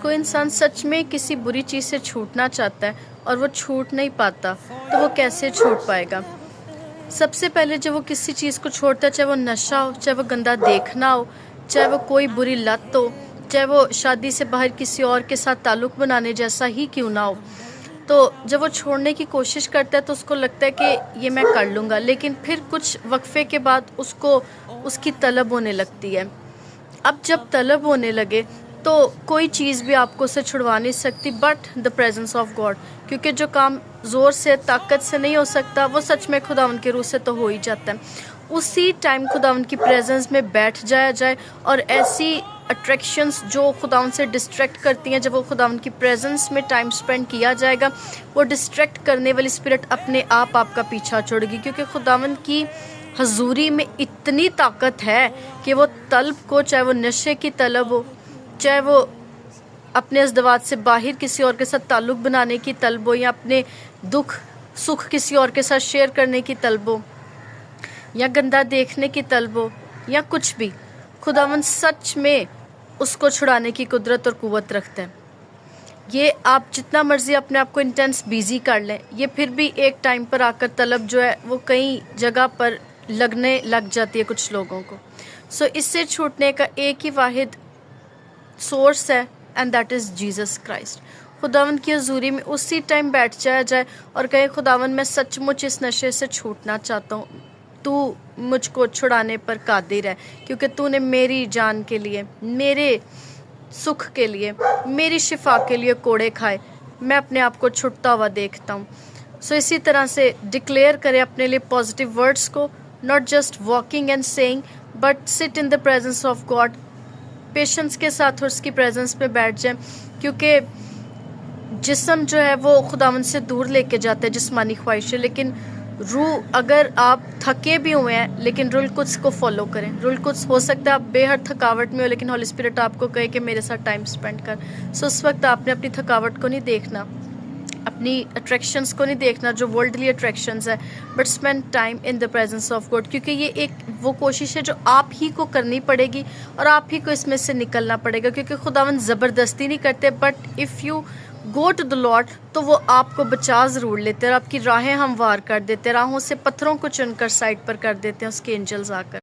कोई इंसान सच में किसी बुरी चीज़ से छूटना चाहता है और वो छूट नहीं पाता, तो वो कैसे छूट पाएगा? सबसे पहले जब वो किसी चीज़ को छोड़ता है, चाहे वो नशा हो, चाहे वो गंदा देखना हो, चाहे वो कोई बुरी लत हो, चाहे वो शादी से बाहर किसी और के साथ ताल्लुक़ बनाने जैसा ही क्यों ना हो, तो जब वो छोड़ने की कोशिश करता है तो उसको लगता है कि ये मैं कर लूँगा, लेकिन फिर कुछ वक्फ़े के बाद उसको उसकी तलब होने लगती है। अब जब तलब होने लगे तो कोई चीज़ भी आपको उससे छुड़वा नहीं सकती but the presence of God, क्योंकि जो काम ज़ोर से ताकत से नहीं हो सकता वो सच में खुदावंद के रूह से तो हो ही जाता है। उसी टाइम खुदावंद की प्रेजेंस में बैठ जाया जाए और ऐसी अट्रैक्शंस जो खुदावंद से डिस्ट्रैक्ट करती हैं, जब वो खुदावंद की प्रेजेंस में टाइम स्पेंड किया जाएगा, वो डिस्ट्रैक्ट करने वाली स्पिरिट अपने आप आपका पीछा छोड़ेगी, क्योंकि खुदावंद की हजूरी में इतनी ताकत है कि वो तलब को, चाहे वो नशे की तलब हो, चाहे वो अपने अज़दवाज से बाहर किसी और के साथ ताल्लुक़ बनाने की तलब हो, या अपने दुख सुख किसी और के साथ शेयर करने की तलब हो, या गंदा देखने की तलब हो, या कुछ भी, खुदावंद सच में उसको छुड़ाने की कुदरत और कुव्वत रखता है। ये आप जितना मर्ज़ी अपने आप को इंटेंस बिज़ी कर लें, ये फिर भी एक टाइम पर आकर तलब जो है वो कई जगह पर लगने लग जाती है कुछ लोगों को। सो इससे छूटने का एक ही वाहिद सोर्स है and that is Jesus Christ. खुदावंद की हजूरी में उसी टाइम बैठ जाया जाए और कहे, खुदावंद मैं सचमुच इस नशे से छूटना चाहता हूँ, तू मुझको छुड़ाने पर कादिर है, क्योंकि तूने मेरी जान के लिए, मेरे सुख के लिए, मेरी शिफा के लिए कोड़े खाए, मैं अपने आप को छुटता हुआ देखता हूँ। सो इसी तरह से डिक्लेयर करें अपने लिए पॉजिटिव वर्ड्स को, not just walking and saying but sit in the presence of God, patience के साथ और उसकी प्रेजेंस पे बैठ जाएं, क्योंकि जिस्म जो है वो खुदावंद से दूर लेके जाता है, जिस्मानी ख्वाहिशें, लेकिन रूह, अगर आप थके भी हुए हैं लेकिन रुल कुद्स को फॉलो करें। रुल कुद्स, हो सकता है आप बेहद थकावट में हो लेकिन हॉली स्पिरिट आपको कहे कि मेरे साथ टाइम स्पेंड कर। सो उस वक्त आपने अपनी थकावट को नहीं देखना, अपनी अट्रैक्शंस को नहीं देखना जो वर्ल्डली अट्रैक्शंस है, but spend time in the presence of God, क्योंकि ये एक वो कोशिश है जो आप ही को करनी पड़ेगी और आप ही को इसमें से निकलना पड़ेगा, क्योंकि खुदावंद ज़बरदस्ती नहीं करते, but if you go to the lord तो वो आपको बचा ज़रूर लेते हैं और आपकी राहें हमवार कर देते हैं, राहों से पत्थरों को चुनकर साइड पर कर देते हैं उसके एंजल्स आकर।